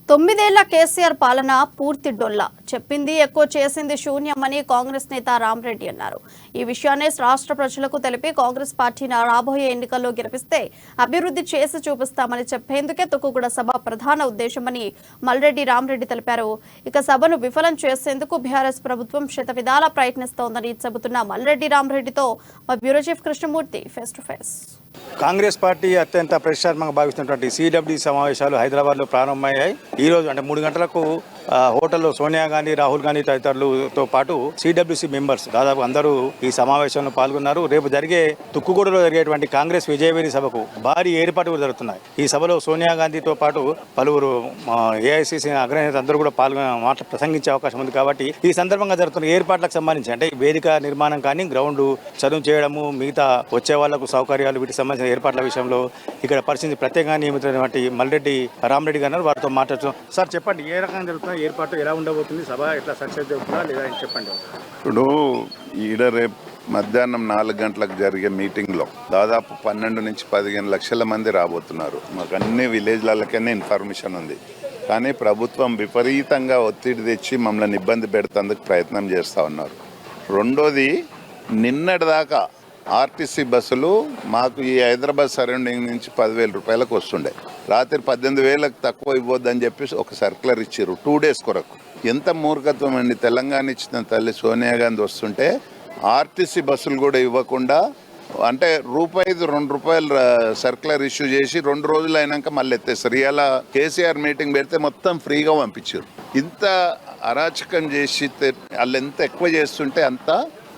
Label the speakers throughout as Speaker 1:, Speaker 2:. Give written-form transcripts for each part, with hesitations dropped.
Speaker 1: తొమ్మిదేళ్ల కేసీఆర్ పాలన పూర్తి డొల్లా, చెప్పింది ఎక్కువ చేసింది శూన్యమని కాంగ్రెస్ నేత రామరెడ్డి అన్నారు. ఈ విషయాన్ని రాష్ట్ర ప్రజలకు తెలిపి కాంగ్రెస్ పార్టీని రాబోయే ఎన్నికల్లో గెలిపిస్తే అభివృద్ధి చేసి చూపిస్తామని చెప్పేందుకే తుక్కుగూడ సభ ప్రధాన ఉద్దేశమని మల్రెడ్డి రామరెడ్డి తెలిపారు. ఇక సభను విఫలం చేసేందుకు బీఆర్ఎస్ ప్రభుత్వం శతవిధాలా ప్రయత్నిస్తోందని చెబుతున్న మల్రెడ్డి రామరెడ్డితో మా bureau chief Krishnamurthy face to face.
Speaker 2: Congress party అత్యంత ప్రతిష్టాత్మకంగా భావిస్తున్నటువంటి CWD సమావేశాలు హైదరాబాద్లో ప్రారంభమయ్యాయి. ఈ రోజు అంటే 3 గంటలకు హోటల్లో సోనియా గాంధీ, రాహుల్ గాంధీ తదితరులతో పాటు CWC మెంబర్స్ దాదాపు అందరూ ఈ సమావేశంలో పాల్గొన్నారు. రేపు జరిగే తుక్కుగూడలో జరిగేటువంటి కాంగ్రెస్ విజయవేరి సభకు భారీ ఏర్పాట్లు జరుగుతున్నాయి. ఈ సభలో సోనియా గాంధీతో పాటు పలువురు AICC అగ్రనేత అందరూ కూడా ప్రసంగించే అవకాశం ఉంది. కాబట్టి ఈ సందర్భంగా జరుగుతున్న ఏర్పాట్లకు సంబంధించి అంటే వేదిక నిర్మాణం కానీ, గ్రౌండ్ చదువు చేయడము, మిగతా వచ్చే వాళ్లకు సౌకర్యాలు, వీటికి సంబంధించిన ఏర్పాట్ల విషయంలో ఇక్కడ పరిస్థితి ప్రత్యేకంగా నియమితున్నటువంటి మల్రెడ్డి రామరెడ్డి గారు వారితో మాట్లాడుతున్నాం. సార్ చెప్పండి, ఏ రకంగా జరుగుతున్న ఏర్పాటు ఎలా ఉండబోతుంది, సభ ఎట్లా సక్సెస్ జరుగుతుందా లేదా చెప్పండి.
Speaker 3: ఇప్పుడు ఈడ రేపు మధ్యాహ్నం 4 గంటలకు జరిగే మీటింగ్లో దాదాపు 12 నుంచి 15 లక్షల మంది రాబోతున్నారు. మాకు అన్ని విలేజ్లకనే ఇన్ఫర్మేషన్ ఉంది. కానీ ప్రభుత్వం విపరీతంగా ఒత్తిడి తెచ్చి మమ్మల్ని ఇబ్బంది పెడతందుకు ప్రయత్నం చేస్తూ ఉన్నారు. రెండోది, నిన్నటిదాకా ఆర్టీసీ బస్సులు మాకు ఈ హైదరాబాద్ సరౌండింగ్ నుంచి 10,000 రూపాయలకు వస్తుండే, రాత్రి 18,000కు తక్కువ ఇవ్వద్దని చెప్పి ఒక సర్క్యులర్ ఇచ్చారు 2 డేస్ కొరకు. ఎంత మూర్ఖత్వం అండి! తెలంగాణ ఇచ్చిన తల్లి సోనియా గాంధీ వస్తుంటే ఆర్టీసీ బస్సులు కూడా ఇవ్వకుండా, అంటే ₹2 సర్క్యులర్ ఇష్యూ చేసి 2 రోజులు అయినాక మళ్ళీ ఎత్తేస్తారు. ఇలా కేసీఆర్ మీటింగ్ పెడితే మొత్తం ఫ్రీగా పంపించారు. ఇంత అరాచకం చేసి వాళ్ళు ఎంత ఎక్కువ చేస్తుంటే అంత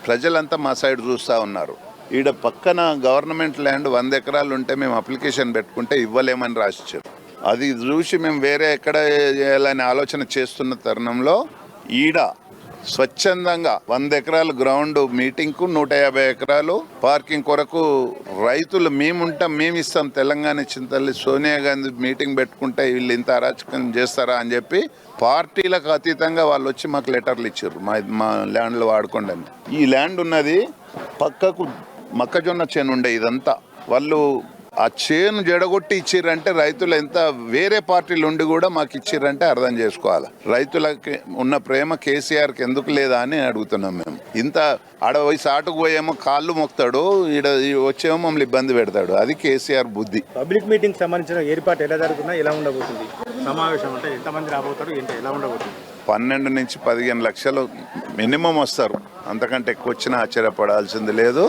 Speaker 3: ప్రజలంతా మా సైడ్ చూస్తూ ఉన్నారు. ఈడ పక్కన గవర్నమెంట్ ల్యాండ్ 100 ఎకరాలు ఉంటే మేము అప్లికేషన్ పెట్టుకుంటే ఇవ్వలేమని రాసిచ్చారు. అది చూసి మేము వేరే ఎక్కడ చేయాలని ఆలోచన చేస్తున్న తరుణంలో ఈడ స్వచ్ఛందంగా 100 ఎకరాలు గ్రౌండ్ మీటింగ్కు 150 ఎకరాలు పార్కింగ్ కొరకు రైతులు మేము ఇస్తాం, తెలంగాణ ఇచ్చిన తల్లి సోనియా గాంధీ మీటింగ్ పెట్టుకుంటే వీళ్ళు ఇంత అరాచకం చేస్తారా అని చెప్పి పార్టీలకు అతీతంగా వాళ్ళు వచ్చి మాకు లెటర్లు ఇచ్చారు, మా ల్యాండ్లు వాడుకోండి అని. ఈ ల్యాండ్ ఉన్నది పక్కకు మొక్కజొన్న చేను ఉండే, ఇదంతా వాళ్ళు ఆ చేను జడగొట్టి ఇచ్చిర్రంటే రైతులు ఎంత వేరే పార్టీలు ఉండి కూడా మాకు ఇచ్చిర్రంటే అర్థం చేసుకోవాలి. రైతులకి ఉన్న ప్రేమ కేసీఆర్కి ఎందుకు లేదా అని అడుగుతున్నాం మేము. ఇంత ఆడపోయి సాటుకు పోయేమో కాళ్ళు మొక్తాడు, ఈడ వచ్చేమో మమ్మల్ని ఇబ్బంది పెడతాడు. అది కేసీఆర్ బుద్ధి.
Speaker 2: పబ్లిక్ మీటింగ్ సంబంధించిన ఏర్పాటు ఎలా జరుగుతున్నా, ఎలా ఉండబోతుంది సమావేశం అంటే ఎంతమంది రాబోతారు, ఎలా ఉండబోతుంది?
Speaker 3: 12 నుంచి 15 లక్షలు మినిమం వస్తారు. అంతకంటే ఎక్కువ వచ్చినా ఆశ్చర్యపడాల్సింది లేదు.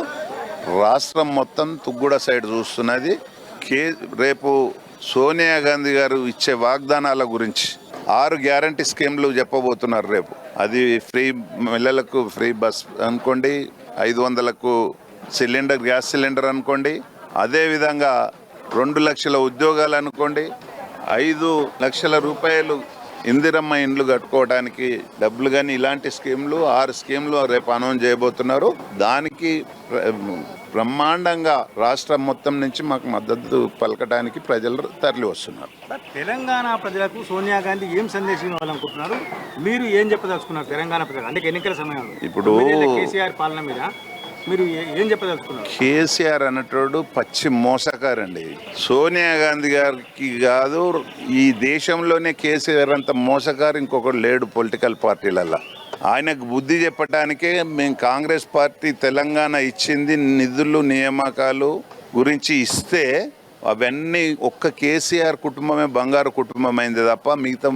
Speaker 3: రాష్ట్రం మొత్తం తుగ్గూడ సైడ్ చూస్తున్నది. రేపు సోనియా గాంధీ గారు ఇచ్చే వాగ్దానాల గురించి 6 గ్యారంటీ స్కీమ్లు చెప్పబోతున్నారు రేపు. అది ఫ్రీ మహిళలకు ఫ్రీ బస్ అనుకోండి, 500లకు గ్యాస్ సిలిండర్ అనుకోండి, అదేవిధంగా 2 లక్షల ఉద్యోగాలు అనుకోండి, 5 లక్షల రూపాయలు ఇందిరమ్మ ఇండ్లు కట్టుకోవడానికి డబ్బులు, కానీ ఇలాంటి స్కీమ్లు 6 స్కీమ్లు రేపు అనౌన్స్ చేయబోతున్నారు. దానికి బ్రహ్మాండంగా రాష్ట్రం మొత్తం నుంచి మాకు మద్దతు పలకడానికి ప్రజలు తరలి వస్తున్నారు.
Speaker 2: తెలంగాణ ప్రజలకు సోనియా గాంధీ ఏం సందేశం ఇవ్వాలనుకుంటున్నారు, మీరు ఏం చెప్పదలుచుకున్నారు తెలంగాణ ప్రజలు? అంటే ఎన్నికల సమయంలో
Speaker 3: ఇప్పుడు
Speaker 2: కేసీఆర్ పాలన మీద మీరు ఏం చెప్పదలుచుకున్నారు?
Speaker 3: కేసీఆర్ అన్నట్టు పచ్చి మోసకారండి. సోనియా గాంధీ గారికి కాదు, ఈ దేశంలోనే కేసీఆర్ అంత మోసకారు ఇంకొకరు లేడు పొలిటికల్ పార్టీలలో. ఆయనకు బుద్ధి చెప్పడానికే మేము కాంగ్రెస్ పార్టీ తెలంగాణ ఇచ్చింది నిధులు నియామకాలు గురించి ఇస్తే అవన్నీ ఒక్క కేసీఆర్ కుటుంబమే బంగారు కుటుంబం అయింది తప్ప మిగతా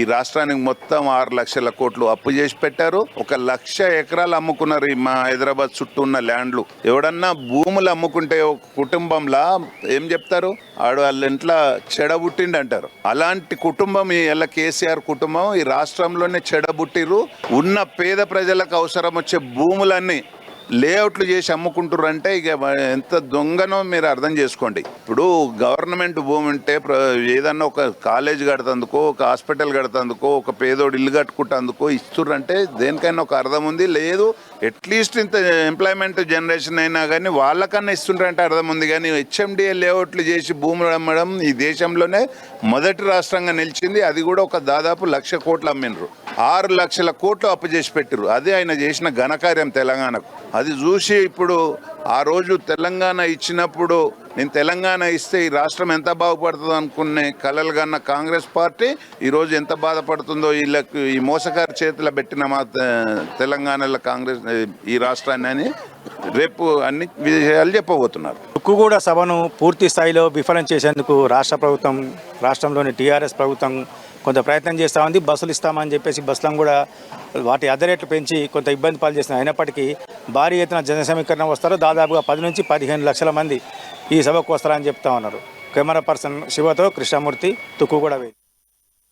Speaker 3: ఈ రాష్ట్రానికి మొత్తం 6 లక్షల కోట్లు అప్పు చేసి పెట్టారు. 1,00,000 ఎకరాలు అమ్ముకున్నారు ఈ మా హైదరాబాద్ చుట్టూ ఉన్న ల్యాండ్లు. ఎవడన్నా భూములు అమ్ముకుంటే ఒక కుటుంబంలా ఏం చెప్తారు, ఆడు వాళ్ళ ఇంట్లో చెడబుట్టిండి అంటారు. అలాంటి కుటుంబం ఇలా కేసీఆర్ కుటుంబం ఈ రాష్ట్రంలోనే చెడబుట్టిరు. ఉన్న పేద ప్రజలకు అవసరం వచ్చే భూములన్నీ లేఅవుట్లు చేసి అమ్ముకుంటారు. అంటే ఇక ఎంత దొంగనో మీరు అర్థం చేసుకోండి. ఇప్పుడు గవర్నమెంట్ భూమి ఉంటే ఏదన్నా ఒక కాలేజ్ కడతందుకో, ఒక హాస్పిటల్ కడతందుకో, ఒక పేదోడు ఇల్లు కట్టుకుంటందుకో ఇస్తుర్రంటే దేనికైనా ఒక అర్థం ఉంది. లేదు అట్లీస్ట్ ఇంత ఎంప్లాయ్మెంట్ జనరేషన్ అయినా కానీ వాళ్ళకన్నా ఇస్తుంటారంటే అర్థం ఉంది. కానీ HMDA లేఅవుట్లు చేసి భూములు అమ్మడం ఈ దేశంలోనే మొదటి రాష్ట్రంగా నిలిచింది. అది కూడా ఒక దాదాపు 1,00,000 కోట్లు అమ్మినరు. 6 లక్షల కోట్లు అప్పు చేసి పెట్టిరు. అదే ఆయన చేసిన ఘనకార్యం తెలంగాణకు. అది చూసి ఇప్పుడు ఆ రోజు తెలంగాణ ఇచ్చినప్పుడు నేను తెలంగాణ ఇస్తే ఈ రాష్ట్రం ఎంత బాగుపడుతుందో అనుకునే కలలు కన్న కాంగ్రెస్ పార్టీ ఈరోజు ఎంత బాధపడుతుందో వీళ్ళకు ఈ మోసగారి చేతిలో పెట్టిన మా తెలంగాణలో కాంగ్రెస్ ఈ రాష్ట్రాన్ని అని రేపు అన్ని విషయాలు చెప్పబోతున్నారు.
Speaker 2: తుక్కుగూడ సభను పూర్తి స్థాయిలో విఫలం చేసేందుకు రాష్ట్ర ప్రభుత్వం, రాష్ట్రంలోని టీఆర్ఎస్ ప్రభుత్వం కొంత ప్రయత్నం చేస్తూ ఉంది. బస్సులు ఇస్తామని చెప్పేసి బస్సులను కూడా వాటి అద్దె రేట్లు పెంచి కొంత ఇబ్బంది పాలు చేస్తున్నాయి. అయినప్పటికీ భారీ ఎత్తున జన సమీకరణ వస్తారు. దాదాపుగా 10 నుంచి 15 లక్షల మంది ఈ సభకు వస్తారని చెప్తా ఉన్నారు. కెమెరా పర్సన్ శివతో కృష్ణమూర్తి, తుక్కుగూడ.